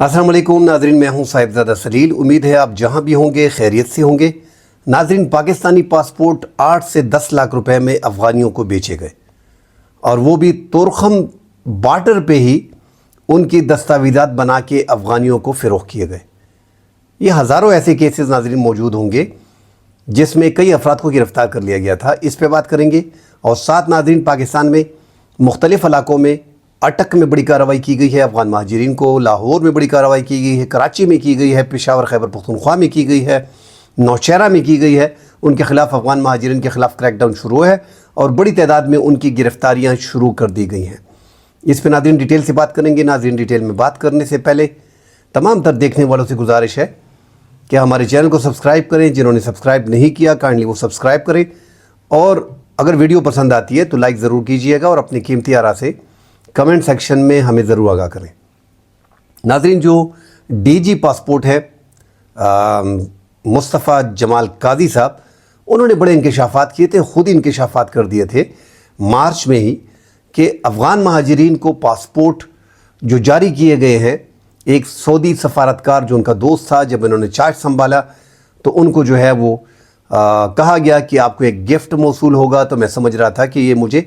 السلام علیکم ناظرین، میں ہوں صاحبزادہ سلیل۔ امید ہے آپ جہاں بھی ہوں گے خیریت سے ہوں گے۔ ناظرین، پاکستانی پاسپورٹ 8 سے 10 لاکھ روپے میں افغانیوں کو بیچے گئے، اور وہ بھی تورخم بارٹر پہ ہی ان کی دستاویزات بنا کے افغانیوں کو فروخت کیے گئے۔ یہ ہزاروں ایسے کیسز ناظرین موجود ہوں گے جس میں کئی افراد کو گرفتار کر لیا گیا تھا، اس پہ بات کریں گے۔ اور ساتھ ناظرین، پاکستان میں مختلف علاقوں میں اٹک میں بڑی کارروائی کی گئی ہے افغان مہاجرین کو، لاہور میں بڑی کارروائی کی گئی ہے، کراچی میں کی گئی ہے، پشاور خیبر پختونخوا میں کی گئی ہے، نوشہرہ میں کی گئی ہے۔ ان کے خلاف، افغان مہاجرین کے خلاف کریک ڈاؤن شروع ہے اور بڑی تعداد میں ان کی گرفتاریاں شروع کر دی گئی ہیں۔ اس پہ ناظرین ڈیٹیل سے بات کریں گے۔ ناظرین، ڈیٹیل میں بات کرنے سے پہلے تمام تر دیکھنے والوں سے گزارش ہے کہ ہمارے چینل کو سبسکرائب کریں۔ جنہوں نے سبسکرائب نہیں کیا کائنڈلی وہ سبسکرائب کریں، اور اگر ویڈیو پسند آتی ہے تو لائک ضرور کیجئے گا، اور اپنی قیمتی آراء سے کمنٹ سیکشن میں ہمیں ضرور آگاہ کریں۔ ناظرین، جو ڈی جی پاسپورٹ ہے مصطفیٰ جمال قاضی صاحب، انہوں نے بڑے انکشافات کیے تھے، خود انکشافات کر دیے تھے مارچ میں ہی کہ افغان مہاجرین کو پاسپورٹ جو جاری کیے گئے ہیں، ایک سعودی سفارتکار جو ان کا دوست تھا، جب انہوں نے چارج سنبھالا تو ان کو جو ہے وہ کہا گیا کہ آپ کو ایک گفٹ موصول ہوگا۔ تو میں سمجھ رہا تھا کہ یہ مجھے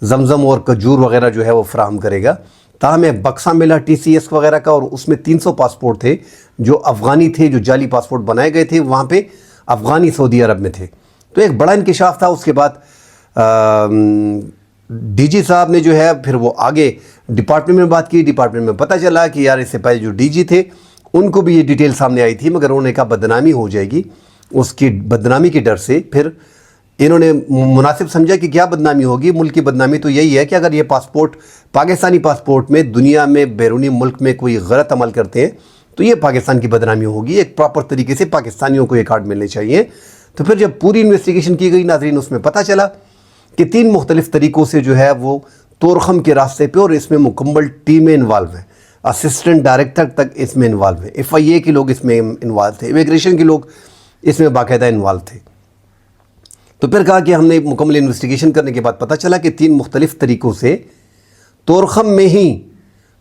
زمزم اور کھجور وغیرہ جو ہے وہ فراہم کرے گا۔ تاہم ایک بکسہ ملا ٹی سی ایس وغیرہ کا، اور اس میں 300 پاسپورٹ تھے جو افغانی تھے، جو جعلی پاسپورٹ بنائے گئے تھے، وہاں پہ افغانی سعودی عرب میں تھے۔ تو ایک بڑا انکشاف تھا۔ اس کے بعد ڈی جی صاحب نے جو ہے پھر وہ آگے ڈپارٹمنٹ میں بات کی۔ ڈپارٹمنٹ میں پتہ چلا کہ یار اس سے پہلے جو ڈی جی تھے ان کو بھی یہ ڈیٹیل سامنے آئی تھی، مگر انہوں نے کہا بدنامی ہو جائے گی۔ اس کی بدنامی کے ڈر سے پھر انہوں نے مناسب سمجھا کہ کیا بدنامی ہوگی، ملک کی بدنامی تو یہی ہے کہ اگر یہ پاسپورٹ پاکستانی پاسپورٹ میں دنیا میں بیرونی ملک میں کوئی غلط عمل کرتے ہیں تو یہ پاکستان کی بدنامی ہوگی، ایک پراپر طریقے سے پاکستانیوں کو یہ کارڈ ملنے چاہیے۔ تو پھر جب پوری انویسٹیگیشن کی گئی ناظرین، اس میں پتہ چلا کہ 3 مختلف طریقوں سے جو ہے وہ تورخم کے راستے پہ، اور اس میں مکمل ٹیمیں انوالو ہیں، اسسٹنٹ ڈائریکٹر تک اس میں انوالو ہیں، ایف آئی اے کے لوگ اس میں انوالو تھے، امیگریشن کے لوگ اس میں باقاعدہ انوالو تھے۔ تو پھر کہا کہ ہم نے مکمل انویسٹیگیشن کرنے کے بعد پتہ چلا کہ 3 مختلف طریقوں سے تورخم میں ہی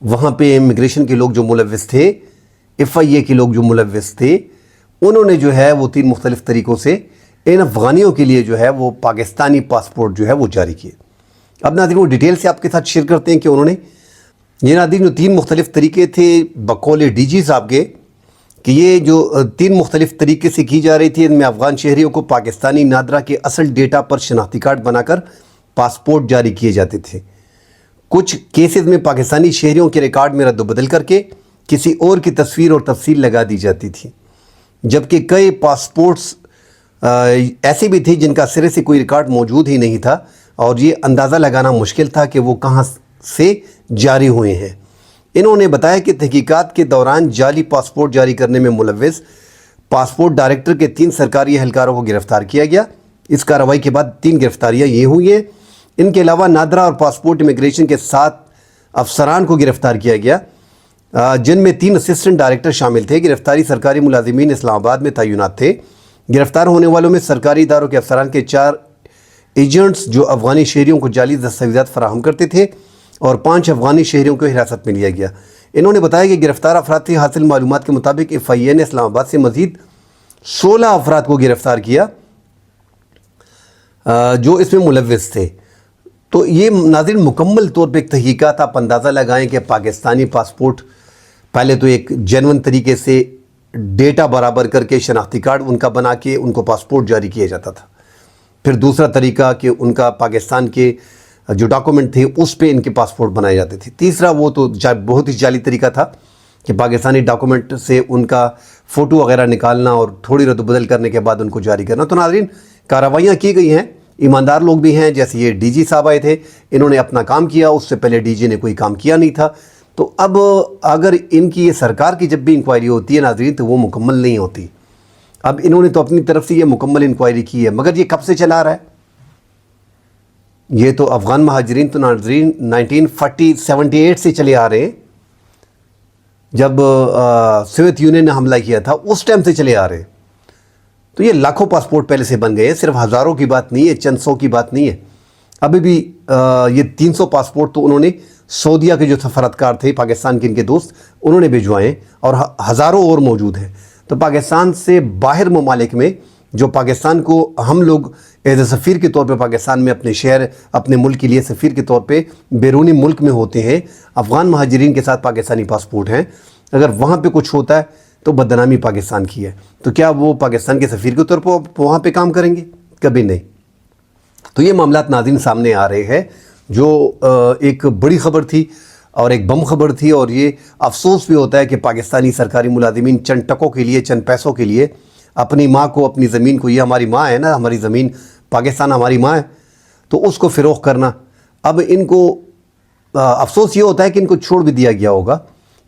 وہاں پہ امیگریشن کے لوگ جو ملوث تھے، ایف آئی اے کے لوگ جو ملوث تھے، انہوں نے جو ہے وہ 3 مختلف طریقوں سے ان افغانیوں کے لیے جو ہے وہ پاکستانی پاسپورٹ جو ہے وہ جاری کیے۔ اب ناظرین، وہ ڈیٹیل سے آپ کے ساتھ شیئر کرتے ہیں کہ انہوں نے یہ ناظرین جو 3 مختلف طریقے تھے بقول ڈی جی صاحب کے، کہ یہ جو 3 مختلف طریقے سے کی جا رہی تھی، ان میں افغان شہریوں کو پاکستانی نادرا کے اصل ڈیٹا پر شناختی کارڈ بنا کر پاسپورٹ جاری کیے جاتے تھے۔ کچھ کیسز میں پاکستانی شہریوں کے ریکارڈ میں رد و بدل کر کے کسی اور کی تصویر اور تفصیل لگا دی جاتی تھی، جبکہ کئی پاسپورٹس ایسے بھی تھے جن کا سرے سے کوئی ریکارڈ موجود ہی نہیں تھا، اور یہ اندازہ لگانا مشکل تھا کہ وہ کہاں سے جاری ہوئے ہیں۔ انہوں نے بتایا کہ تحقیقات کے دوران جعلی پاسپورٹ جاری کرنے میں ملوث پاسپورٹ ڈائریکٹر کے 3 سرکاری اہلکاروں کو گرفتار کیا گیا۔ اس کارروائی کے بعد 3 گرفتاریاں یہ ہوئی ہیں۔ ان کے علاوہ نادرا اور پاسپورٹ امیگریشن کے 7 افسران کو گرفتار کیا گیا، جن میں 3 اسسٹنٹ ڈائریکٹر شامل تھے۔ گرفتاری سرکاری ملازمین اسلام آباد میں تعینات تھے۔ گرفتار ہونے والوں میں سرکاری اداروں کے افسران کے 4 ایجنٹس جو افغانی شہریوں کو جعلی دستاویزات فراہم کرتے تھے، اور 5 افغانی شہریوں کو حراست میں لیا گیا۔ انہوں نے بتایا کہ گرفتار افراد سے حاصل معلومات کے مطابق ایف آئی اے نے اسلام آباد سے مزید 16 افراد کو گرفتار کیا جو اس میں ملوث تھے۔ تو یہ ناظرین مکمل طور پہ ایک تحقیقات، آپ اندازہ لگائیں کہ پاکستانی پاسپورٹ پہلے تو ایک جینون طریقے سے ڈیٹا برابر کر کے شناختی کارڈ ان کا بنا کے ان کو پاسپورٹ جاری کیا جاتا تھا۔ پھر دوسرا طریقہ کہ ان کا پاکستان کے جو ڈاکومنٹ تھے اس پہ ان کے پاسپورٹ بنائے جاتے تھے۔ تیسرا وہ تو بہت ہی جعلی طریقہ تھا کہ پاکستانی ڈاکومنٹ سے ان کا فوٹو وغیرہ نکالنا اور تھوڑی رد و بدل کرنے کے بعد ان کو جاری کرنا۔ تو ناظرین، کارروائیاں کی گئی ہیں، ایماندار لوگ بھی ہیں، جیسے یہ ڈی جی صاحب آئے تھے، انہوں نے اپنا کام کیا، اس سے پہلے ڈی جی نے کوئی کام کیا نہیں تھا۔ تو اب اگر ان کی یہ سرکار کی جب بھی انکوائری ہوتی ہے ناظرین تو وہ مکمل نہیں ہوتی۔ اب انہوں نے تو اپنی طرف سے یہ مکمل انکوائری کی ہے، مگر یہ کب سے چلا رہا ہے؟ یہ تو افغان مہاجرین تو ناظرین 1978 سے چلے آ رہے ہیں، جب سوویت یونین نے حملہ کیا تھا اس ٹائم سے چلے آ رہے ہیں۔ تو یہ لاکھوں پاسپورٹ پہلے سے بن گئے ہیں، صرف ہزاروں کی بات نہیں ہے، چند سو کی بات نہیں ہے۔ ابھی بھی یہ 300 پاسپورٹ تو انہوں نے سعودیہ کے جو سفارتکار تھے پاکستان کے ان کے دوست انہوں نے بھجوائے اور ہزاروں اور موجود ہیں۔ تو پاکستان سے باہر ممالک میں جو پاکستان کو ہم لوگ ایز اے سفیر کے طور پہ پاکستان میں اپنے شہر اپنے ملک کے لیے سفیر کے طور پہ بیرونی ملک میں ہوتے ہیں، افغان مہاجرین کے ساتھ پاکستانی پاسپورٹ ہیں، اگر وہاں پہ کچھ ہوتا ہے تو بدنامی پاکستان کی ہے، تو کیا وہ پاکستان کے سفیر کے طور پر وہاں پہ کام کریں گے؟ کبھی نہیں۔ تو یہ معاملات ناظرین سامنے آ رہے ہیں، جو ایک بڑی خبر تھی اور ایک بم خبر تھی، اور یہ افسوس بھی ہوتا ہے کہ پاکستانی سرکاری ملازمین چند ٹکوں کے لیے، چند پیسوں کے لیے اپنی ماں کو، اپنی زمین کو، یہ ہماری ماں ہے نا، ہماری زمین پاکستان ہماری ماں ہے، تو اس کو فروخت کرنا۔ اب ان کو افسوس یہ ہوتا ہے کہ ان کو چھوڑ بھی دیا گیا ہوگا،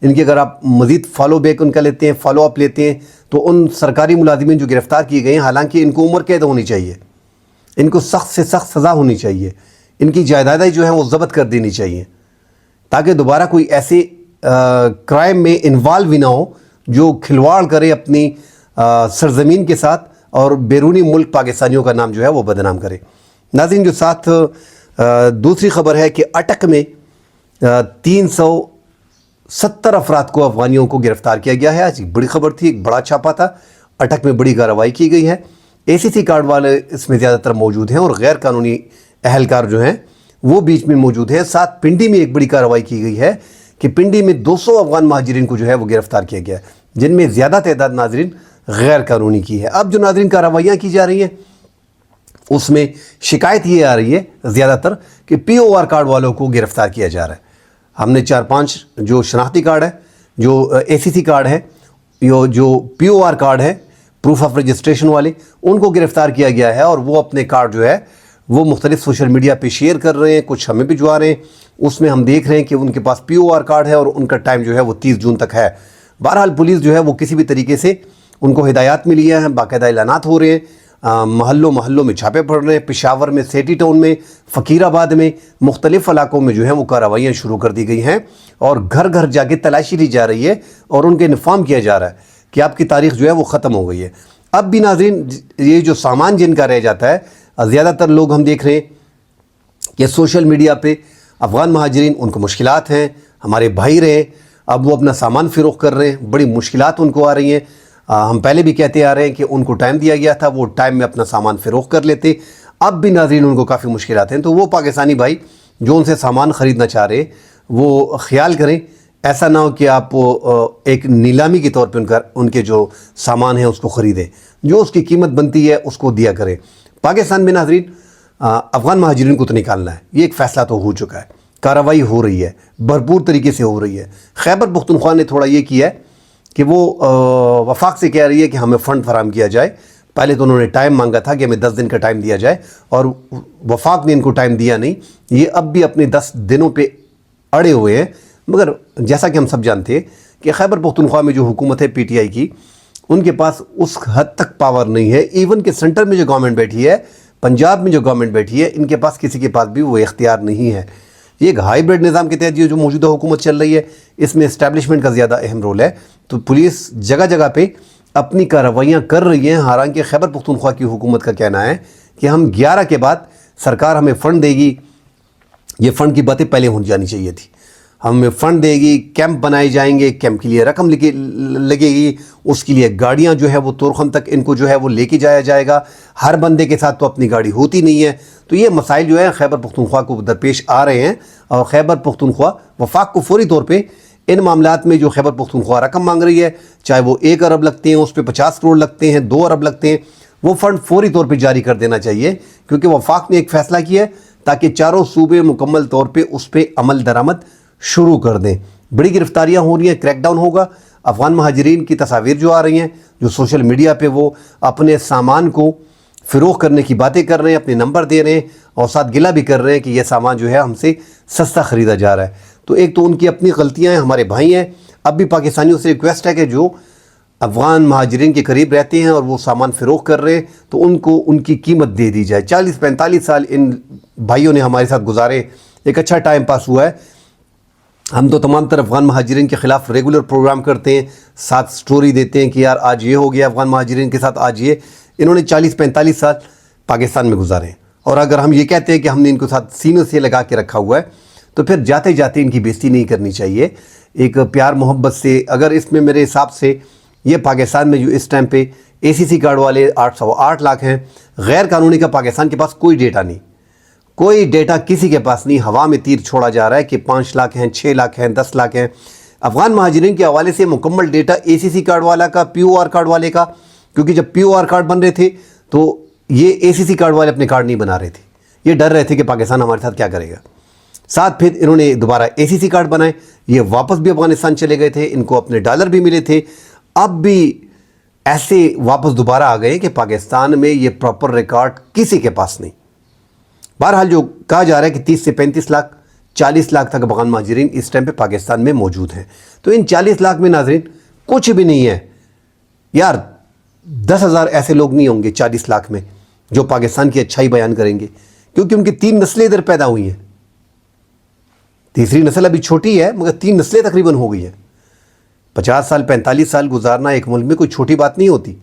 ان کی اگر آپ مزید فالو بیک ان کا لیتے ہیں، فالو اپ لیتے ہیں، تو ان سرکاری ملازمین جو گرفتار کیے گئے ہیں، حالانکہ ان کو عمر قید ہونی چاہیے، ان کو سخت سے سخت سزا ہونی چاہیے، ان کی جائیدادیں جو ہیں وہ ضبط کر دینی چاہیے، تاکہ دوبارہ کوئی ایسے کرائم میں انوالو ہی نہ ہو جو کھلواڑ کرے اپنی سرزمین کے ساتھ اور بیرونی ملک پاکستانیوں کا نام جو ہے وہ بدنام کرے۔ ناظرین، جو ساتھ دوسری خبر ہے کہ اٹک میں 370 افراد کو، افغانیوں کو گرفتار کیا گیا ہے۔ آج ایک بڑی خبر تھی، ایک بڑا چھاپا تھا، اٹک میں بڑی کارروائی کی گئی ہے۔ ACC کارڈ والے اس میں زیادہ تر موجود ہیں اور غیر قانونی اہلکار جو ہیں وہ بیچ میں موجود ہیں۔ ساتھ پنڈی میں ایک بڑی کارروائی کی گئی ہے کہ پنڈی میں 200 افغان مہاجرین کو جو ہے وہ گرفتار کیا گیا ہے، جن میں زیادہ تعداد ناظرین غیر قانونی کی ہے۔ اب جو ناظرین کارروائیاں کی جا رہی ہیں اس میں شکایت یہ آ رہی ہے زیادہ تر کہ POR کارڈ والوں کو گرفتار کیا جا رہا ہے۔ ہم نے 4-5 جو شناختی کارڈ ہے، جو ACC کارڈ ہے، جو POR کارڈ ہے، پروف آف رجسٹریشن والے، ان کو گرفتار کیا گیا ہے، اور وہ اپنے کارڈ جو ہے وہ مختلف سوشل میڈیا پہ شیئر کر رہے ہیں، کچھ ہمیں بھجوا رہے ہیں۔ اس میں ہم دیکھ رہے ہیں کہ ان کے پاس POR کارڈ ہے اور ان کا ٹائم جو ہے وہ 30 جون تک ہے۔ بہرحال پولیس جو ہے وہ کسی بھی طریقے سے ان کو ہدایات ملی ہیں، باقاعدہ اعلانات ہو رہے ہیں، محلوں میں چھاپے پڑ رہے ہیں، پشاور میں، سیٹی ٹاؤن میں، فقیر آباد میں، مختلف علاقوں میں جو ہیں وہ کارروائیاں شروع کر دی گئی ہیں، اور گھر گھر جا کے تلاشی لی جا رہی ہے اور ان کے انفارم کیا جا رہا ہے کہ آپ کی تاریخ جو ہے وہ ختم ہو گئی ہے۔ اب بھی ناظرین، یہ جو سامان جن کا رہ جاتا ہے، زیادہ تر لوگ ہم دیکھ رہے ہیں کہ سوشل میڈیا پہ افغان مہاجرین، ان کو مشکلات ہیں، ہمارے بھائی رہے، اب وہ اپنا سامان فروخت کر رہے ہیں، بڑی مشکلات ان کو آ رہی ہیں۔ ہم پہلے بھی کہتے آ رہے ہیں کہ ان کو ٹائم دیا گیا تھا، وہ ٹائم میں اپنا سامان فروخت کر لیتے، اب بھی ناظرین ان کو کافی مشکلات ہیں۔ تو وہ پاکستانی بھائی جو ان سے سامان خریدنا چاہ رہے وہ خیال کریں، ایسا نہ ہو کہ آپ ایک نیلامی کے طور پہ ان کے جو سامان ہیں اس کو خریدیں، جو اس کی قیمت بنتی ہے اس کو دیا کریں۔ پاکستان میں ناظرین افغان مہاجرین کو تو نکالنا ہے، یہ ایک فیصلہ تو ہو چکا ہے، کارروائی ہو رہی ہے، بھرپور طریقے سے ہو رہی ہے۔ خیبر پختونخوا نے تھوڑا یہ کیا ہے کہ وہ وفاق سے کہہ رہی ہے کہ ہمیں فنڈ فراہم کیا جائے۔ پہلے تو انہوں نے ٹائم مانگا تھا کہ ہمیں 10 دن کا ٹائم دیا جائے، اور وفاق نے ان کو ٹائم دیا نہیں، یہ اب بھی اپنے 10 دنوں پہ اڑے ہوئے ہیں۔ مگر جیسا کہ ہم سب جانتے ہیں کہ خیبر پختونخوا میں جو حکومت ہے PTI کی، ان کے پاس اس حد تک پاور نہیں ہے، ایون کہ سینٹر میں جو گورنمنٹ بیٹھی ہے، پنجاب میں جو گورنمنٹ بیٹھی ہے، ان کے پاس کسی کے پاس بھی وہ اختیار نہیں ہے۔ یہ ایک ہائیبرڈ نظام کے تحت یہ جو موجودہ حکومت چل رہی ہے، اس میں اسٹیبلشمنٹ کا زیادہ اہم رول ہے، تو پولیس جگہ جگہ پہ اپنی کارروائیاں کر رہی ہیں۔ حالانکہ خیبر پختونخوا کی حکومت کا کہنا ہے کہ ہم 11 کے بعد سرکار ہمیں فنڈ دے گی، یہ فنڈ کی باتیں پہلے ہو جانی چاہیے تھی، ہمیں فنڈ دے گی، کیمپ بنائے جائیں گے، کیمپ کے لیے رقم لگے گی، اس کے لیے گاڑیاں جو ہے وہ تورخم تک ان کو جو ہے وہ لے کے جایا جائے گا، ہر بندے کے ساتھ تو اپنی گاڑی ہوتی نہیں ہے۔ تو یہ مسائل جو ہے خیبر پختونخوا کو درپیش آ رہے ہیں، اور خیبر پختونخوا وفاق کو فوری طور پہ ان معاملات میں جو خیبر پختونخوا رقم مانگ رہی ہے، چاہے وہ 1 ارب لگتے ہیں، اس پہ 50 کروڑ لگتے ہیں، 2 ارب لگتے ہیں، وہ فنڈ فوری طور پہ جاری کر دینا چاہیے، کیونکہ وفاق نے ایک فیصلہ کیا ہے تاکہ چاروں صوبے مکمل طور پہ اس پہ عمل درآمد شروع کر دیں۔ بڑی گرفتاریاں ہو رہی ہیں، کریک ڈاؤن ہوگا۔ افغان مہاجرین کی تصاویر جو آ رہی ہیں، جو سوشل میڈیا پہ وہ اپنے سامان کو فروخت کرنے کی باتیں کر رہے ہیں، اپنے نمبر دے رہے ہیں، اور ساتھ گلہ بھی کر رہے ہیں کہ یہ سامان جو ہے ہم سے سستا خریدا جا رہا ہے۔ تو ایک تو ان کی اپنی غلطیاں ہیں، ہمارے بھائی ہیں۔ اب بھی پاکستانیوں سے ریکویسٹ ہے کہ جو افغان مہاجرین کے قریب رہتے ہیں اور وہ سامان فروخت کر رہے ہیں، تو ان کو ان کی قیمت دے دی جائے۔ 40-45 سال ان بھائیوں نے ہمارے ساتھ گزارے، ایک اچھا ٹائم پاس ہوا ہے۔ ہم تو تمام تر افغان مہاجرین کے خلاف ریگولر پروگرام کرتے ہیں، ساتھ سٹوری دیتے ہیں کہ یار آج یہ ہو گیا افغان مہاجرین کے ساتھ، آج یہ۔ انہوں نے 40-45 سال پاکستان میں گزارے ہیں، اور اگر ہم یہ کہتے ہیں کہ ہم نے ان کے ساتھ سینے سے لگا کے رکھا ہوا ہے، تو پھر جاتے جاتے ان کی بےزتی نہیں کرنی چاہیے. ایک پیار محبت سے اگر اس میں میرے حساب سے یہ پاکستان میں جو اس ٹائم پہ اے سی سی کارڈ والے 808 لاکھ ہیں, غیر قانونی کا پاکستان کے پاس کوئی ڈیٹا نہیں, کوئی ڈیٹا کسی کے پاس نہیں. ہوا میں تیر چھوڑا جا رہا ہے کہ 5 لاکھ ہیں, 6 لاکھ ہیں, 10 لاکھ ہیں. افغان مہاجرین کے حوالے سے مکمل ڈیٹا اے سی سی کارڈ والا کا, پی او آر کارڈ والے کا, کیونکہ جب پی او آر کارڈ بن رہے تھے تو یہ اے سی سی کارڈ والے اپنے کارڈ نہیں بنا رہے تھے, یہ ڈر رہے تھے کہ پاکستان ہمارے ساتھ کیا کرے گا. ساتھ پھر انہوں نے دوبارہ اے سی سی کارڈ بنائے, یہ واپس بھی افغانستان چلے گئے تھے, ان کو اپنے ڈالر بھی ملے تھے. اب بھی ایسے واپس دوبارہ آ گئے کہ پاکستان میں یہ پراپر ریکارڈ کسی کے پاس نہیں. بہرحال جو کہا جا رہا ہے کہ 30 سے 35 لاکھ 40 لاکھ تک افغان مہاجرین اس ٹائم پہ پاکستان میں موجود ہیں. تو ان 40 لاکھ میں ناظرین کچھ بھی نہیں ہے یار. 10,000 ایسے لوگ نہیں ہوں گے 40 لاکھ میں جو پاکستان کی اچھائی بیان کریں گے, کیونکہ ان کی 3 نسلیں ادھر پیدا ہوئی ہیں. تیسری نسل ابھی چھوٹی ہے مگر 3 نسلیں تقریباً ہو گئی ہیں. 50 سال 45 سال گزارنا ایک ملک میں کوئی چھوٹی بات نہیں ہوتی.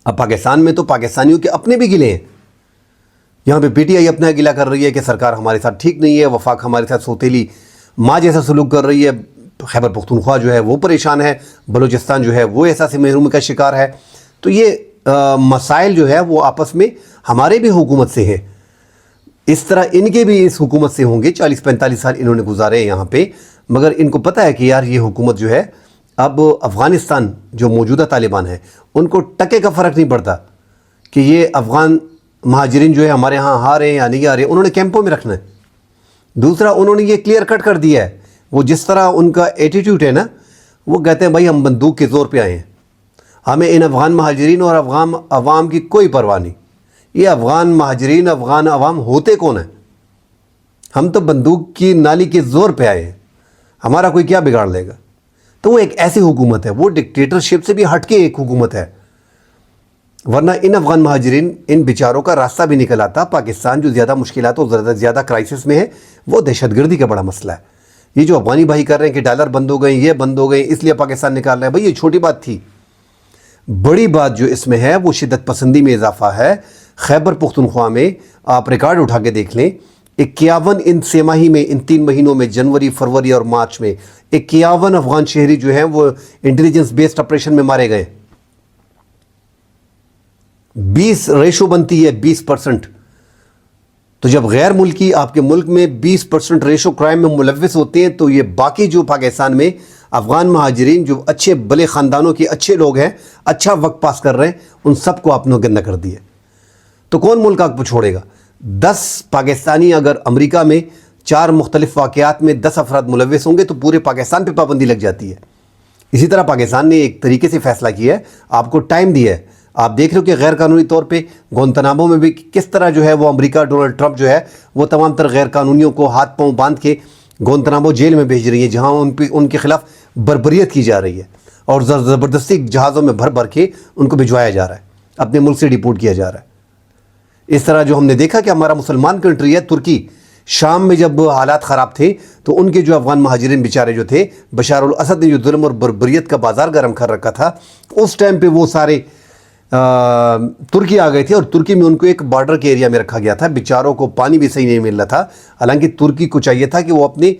اب پاکستان میں تو پاکستانیوں کے اپنے بھی گلے ہیں. یہاں پہ پی ٹی آئی اپنا گلہ کر رہی ہے کہ سرکار ہمارے ساتھ ٹھیک نہیں ہے, وفاق ہمارے ساتھ سوتیلی ماں جیسا سلوک کر رہی ہے, خیبر پختونخوا جو ہے وہ پریشان ہے, بلوچستان جو ہے وہ احساس محرومی کا شکار ہے. تو یہ مسائل جو ہے وہ آپس میں ہمارے بھی حکومت سے ہیں, اس طرح ان کے بھی اس حکومت سے ہوں گے. 40-45 سال انہوں نے گزارے ہیں یہاں پہ, مگر ان کو پتہ ہے کہ یار یہ حکومت جو ہے اب افغانستان جو موجودہ طالبان ہے ان کو ٹکے کا فرق نہیں پڑتا کہ یہ افغان مہاجرین جو ہے ہمارے ہاں آ رہے ہیں یا نہیں آ رہے ہیں, انہوں نے کیمپوں میں رکھنا ہے. دوسرا انہوں نے یہ کلیئر کٹ کر دیا ہے, وہ جس طرح ان کا ایٹیٹیوڈ ہے نا, وہ کہتے ہیں بھائی ہم بندوق کے زور پہ آئے ہیں, ہمیں ان افغان مہاجرین اور افغان عوام کی کوئی پرواہ نہیں. یہ افغان مہاجرین افغان عوام ہوتے کون ہیں؟ ہم تو بندوق کی نالی کے زور پہ آئے ہیں, ہمارا کوئی کیا بگاڑ لے گا. تو وہ ایک ایسی حکومت ہے, وہ ڈکٹیٹرشپ سے بھی ہٹ کے ایک حکومت ہے. ورنہ ان افغان مہاجرین ان بیچاروں کا راستہ بھی نکل آتا. پاکستان جو زیادہ مشکلات اور زیادہ کرائسس میں ہے وہ دہشت گردی کا بڑا مسئلہ ہے. یہ جو افغانی بھائی کر رہے ہیں کہ ڈالر بند ہو گئے, یہ بند ہو گئے اس لیے پاکستان نکال رہے ہیں, بھائی یہ چھوٹی بات تھی. بڑی بات جو اس میں ہے وہ شدت پسندی میں اضافہ ہے. خیبر پختونخوا میں آپ ریکارڈ اٹھا کے دیکھ لیں, 51 ان 6 ماہی میں, ان 3 مہینوں میں, جنوری فروری اور مارچ میں 51 افغان شہری جو ہیں وہ انٹیلیجنس بیسڈ آپریشن میں مارے گئے. 20 ریشو بنتی ہے 20%. تو جب غیر ملکی آپ کے ملک میں 20% ریشو کرائم میں ملوث ہوتے ہیں تو یہ باقی جو پاکستان میں افغان مہاجرین جو اچھے بلے خاندانوں کے اچھے لوگ ہیں, اچھا وقت پاس کر رہے ہیں, ان سب کو آپ نے گندہ کر دیا. تو کون ملک آپ کو چھوڑے گا؟ 10 پاکستانی اگر امریکہ میں 4 مختلف واقعات میں 10 افراد ملوث ہوں گے تو پورے پاکستان پہ پابندی لگ جاتی ہے. اسی طرح پاکستان نے ایک طریقے سے فیصلہ کیا ہے, آپ کو ٹائم دیا ہے. آپ دیکھ رہے ہو کہ غیر قانونی طور پہ گوانتانامو میں بھی کس طرح جو ہے وہ امریکہ ڈونلڈ ٹرمپ جو ہے وہ تمام تر غیر قانونیوں کو ہاتھ پاؤں باندھ کے گوانتانامو جیل میں بھیج رہی ہے, جہاں ان کے خلاف بربریت کی جا رہی ہے اور زبردستی جہازوں میں بھر کے ان کو بھجوایا جا رہا ہے, اپنے ملک سے ڈیپورٹ کیا جا رہا ہے. اس طرح جو ہم نے دیکھا کہ ہمارا مسلمان کنٹری ہے ترکی, شام میں جب حالات خراب تھے تو ان کے جو افغان مہاجرین بیچارے جو تھے, بشار الاسد نے جو ظلم اور بربریت کا بازار گرم کر رکھا تھا, اس ٹائم پہ وہ سارے ترکی آ گئے تھے اور ترکی میں ان کو ایک بارڈر کے ایریا میں رکھا گیا تھا. بیچاروں کو پانی بھی صحیح نہیں مل رہا تھا, حالانکہ ترکی کو چاہیے تھا کہ وہ اپنے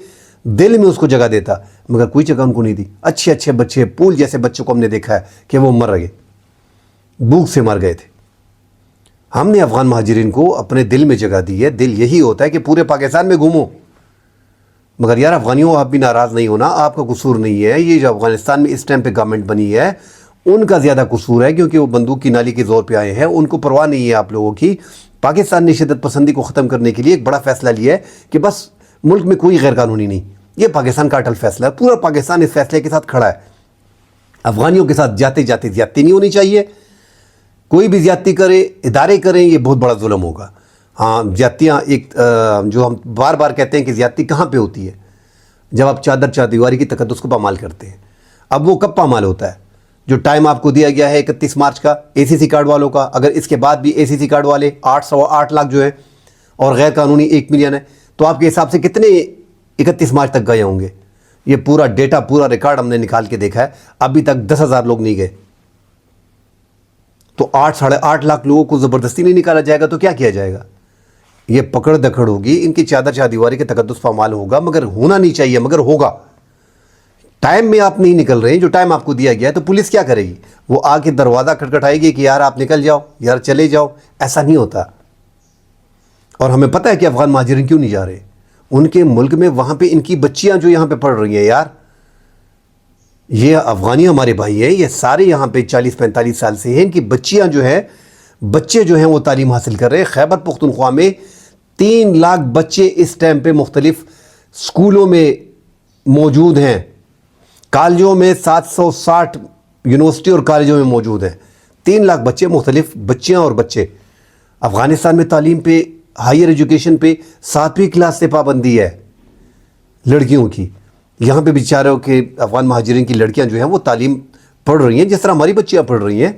دل میں اس کو جگہ دیتا, مگر کوئی جگہ ان کو نہیں دی. اچھے اچھے بچے, پھول جیسے بچوں کو ہم نے دیکھا ہے کہ وہ مر گئے, بھوک سے مر گئے تھے. ہم نے افغان مہاجرین کو اپنے دل میں جگہ دی ہے. دل یہی ہوتا ہے کہ پورے پاکستان میں گھومو, مگر یار افغانیوں آپ بھی ناراض نہیں ہونا, آپ کا قصور نہیں ہے. یہ جو افغانستان میں اس ٹائم پہ گورنمنٹ بنی ہے ان کا زیادہ قصور ہے, کیونکہ وہ بندوق کی نالی کے زور پہ آئے ہیں. ان کو پرواہ نہیں ہے آپ لوگوں کی. پاکستان نے شدت پسندی کو ختم کرنے کے لیے ایک بڑا فیصلہ لیا ہے کہ بس ملک میں کوئی غیر قانونی نہیں. یہ پاکستان کا اٹل فیصلہ ہے, پورا پاکستان اس فیصلے کے ساتھ کھڑا ہے. افغانیوں کے ساتھ جاتے جاتے زیادتی نہیں ہونی چاہیے. کوئی بھی زیادتی کرے, ادارے کریں, یہ بہت بڑا ظلم ہوگا. ہاں زیادتیاں ایک جو ہم بار بار کہتے ہیں کہ زیادتی کہاں پہ ہوتی ہے, جب آپ چار دیواری کی تقدس کو پامال کرتے ہیں. اب وہ کب پامال ہوتا ہے؟ جو ٹائم آپ کو دیا گیا ہے 31 مارچ کا اے سی سی کارڈ والوں کا, اگر اس کے بعد بھی اے سی سی کارڈ والے 808 لاکھ جو ہیں اور غیر قانونی 1 ملین ہے, تو آپ کے حساب سے کتنے 31 مارچ تک گئے ہوں گے؟ یہ پورا ڈیٹا, پورا ریکارڈ ہم نے نکال کے دیکھا ہے, ابھی تک 10,000 لوگ نہیں گئے. تو 8-8.5 لاکھ لوگوں کو زبردستی نہیں نکالا جائے گا تو کیا کیا جائے گا؟ یہ پکڑ دکڑ ہوگی، ان کی چادر چاردیواری کے تقدس پامال ہوگا، مگر ہونا نہیں چاہیے، مگر ہوگا۔ ٹائم میں آپ نہیں نکل رہے ہیں، جو ٹائم آپ کو دیا گیا ہے، تو پولیس کیا کرے گی؟ وہ آ کے دروازہ کھٹکھٹائے گی کہ یار آپ نکل جاؤ، یار چلے جاؤ۔ ایسا نہیں ہوتا۔ اور ہمیں پتہ ہے کہ افغان مہاجرین کیوں نہیں جا رہے ان کے ملک میں، وہاں پہ ان کی بچیاں جو یہاں پہ پڑھ رہی ہیں، یار یہ افغانی ہمارے بھائی ہیں، یہ سارے یہاں پہ 40-45 سال سے ہیں، ان کی بچیاں جو ہیں، بچے جو ہیں وہ تعلیم حاصل کر رہے ہیں۔ خیبر پختونخوا میں 3 لاکھ بچے اس ٹائم پہ مختلف سکولوں میں موجود ہیں، کالجوں میں 760 یونیورسٹی اور کالجوں میں موجود ہیں۔ 3 لاکھ بچے، مختلف بچیاں اور بچے۔ افغانستان میں تعلیم پہ، ہائر ایجوکیشن پہ 7ویں کلاس سے پابندی ہے لڑکیوں کی۔ یہاں پہ بیچاروں کے افغان مہاجرین کی لڑکیاں جو ہیں وہ تعلیم پڑھ رہی ہیں، جس طرح ہماری بچیاں پڑھ رہی ہیں۔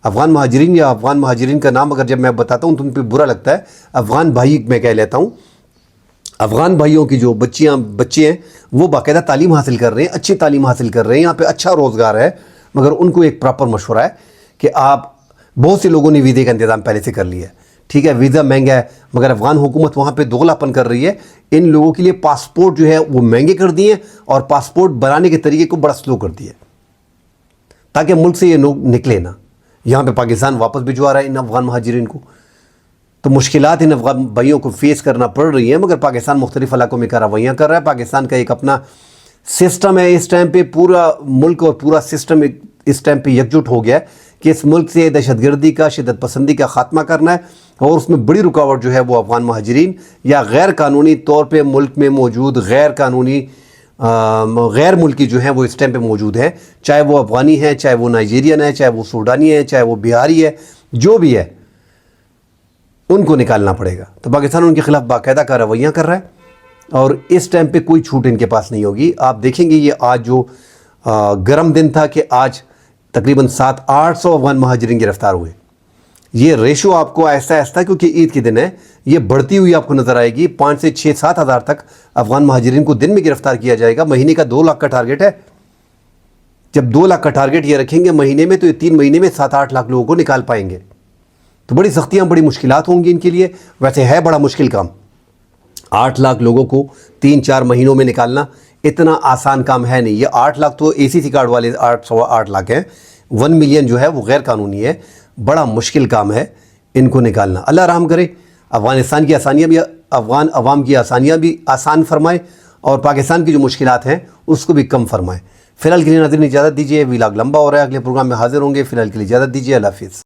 افغان مہاجرین یا افغان مہاجرین کا نام اگر جب میں بتاتا ہوں تو ان پہ برا لگتا ہے، افغان بھائی میں کہہ لیتا ہوں۔ افغان بھائیوں کی جو بچے ہیں وہ باقاعدہ تعلیم حاصل کر رہے ہیں، اچھی تعلیم حاصل کر رہے ہیں، یہاں پہ اچھا روزگار ہے، مگر ان کو ایک پراپر مشورہ ہے کہ آپ، بہت سے لوگوں نے ویزے کا انتظام پہلے سے کر لیا ہے، ٹھیک ہے، ویزا مہنگا ہے، مگر افغان حکومت وہاں پہ دوغلا پن کر رہی ہے۔ ان لوگوں کے لیے پاسپورٹ جو ہے وہ مہنگے کر دیے اور پاسپورٹ بنانے کے طریقے کو بڑا سلو کر دیا تاکہ ملک سے یہ لوگ نکلے نہ۔ یہاں پہ پاکستان واپس بھجوا رہا ہے ان افغان مہاجرین کو، تو مشکلات ان افغان بھائیوں کو فیس کرنا پڑ رہی ہیں، مگر پاکستان مختلف علاقوں میں کارروائیاں کر رہا ہے۔ پاکستان کا ایک اپنا سسٹم ہے اس ٹائم پہ، پورا ملک اور پورا سسٹم اس ٹائم پہ یکجٹ ہو گیا ہے کہ اس ملک سے دہشت گردی کا، شدت پسندی کا خاتمہ کرنا ہے، اور اس میں بڑی رکاوٹ جو ہے وہ افغان مہاجرین یا غیر قانونی طور پہ ملک میں موجود غیر ملکی جو ہیں وہ اس ٹائم پہ موجود ہیں، چاہے وہ افغانی ہیں، چاہے وہ نائجیرین ہے، چاہے وہ سوڈانی ہے، چاہے وہ بہاری ہے، جو بھی ہے ان کو نکالنا پڑے گا۔ تو پاکستان ان کے خلاف باقاعدہ کارروائیاں کر رہا ہے اور اس ٹائم پہ کوئی چھوٹ ان کے پاس نہیں ہوگی۔ آپ دیکھیں گے یہ آج جو گرم دن تھا کہ آج تقریباً 700-800 افغان مہاجرین گرفتار ہوئے۔ یہ ریشو آپ کو آہستہ آہستہ، کیونکہ عید کے دن ہے، یہ بڑھتی ہوئی آپ کو نظر آئے گی۔ 5 سے 6-7 ہزار تک افغان مہاجرین کو دن میں گرفتار کیا جائے گا۔ مہینے کا 2 لاکھ کا ٹارگٹ ہے۔ جب 2 لاکھ کا ٹارگٹ یہ رکھیں گے مہینے میں، تو یہ 3 مہینے میں 7-8 لاکھ لوگوں کو نکال پائیں گے۔ تو بڑی سختیاں، بڑی مشکلات ہوں گی ان کے لیے۔ ویسے ہے بڑا مشکل کام، 8 لاکھ لوگوں کو 3-4 مہینوں میں نکالنا اتنا آسان کام ہے نہیں۔ یہ 8 لاکھ تو ACC کارڈ والے 8 لاکھ ہیں، 1 ملین جو ہے وہ غیر قانونی ہے۔ بڑا مشکل کام ہے ان کو نکالنا۔ اللہ رحم کرے، افغانستان کی آسانیاں بھی، افغان عوام کی آسانیاں بھی آسان فرمائے، اور پاکستان کی جو مشکلات ہیں اس کو بھی کم فرمائے۔ فی الحال کے لیے ناظرین اجازت دیجیے، ویلاگ لمبا ہو رہا ہے، اگلے پروگرام میں حاضر ہوں گے۔ فی الحال کے لیے اجازت دیجیے، اللہ حافظ۔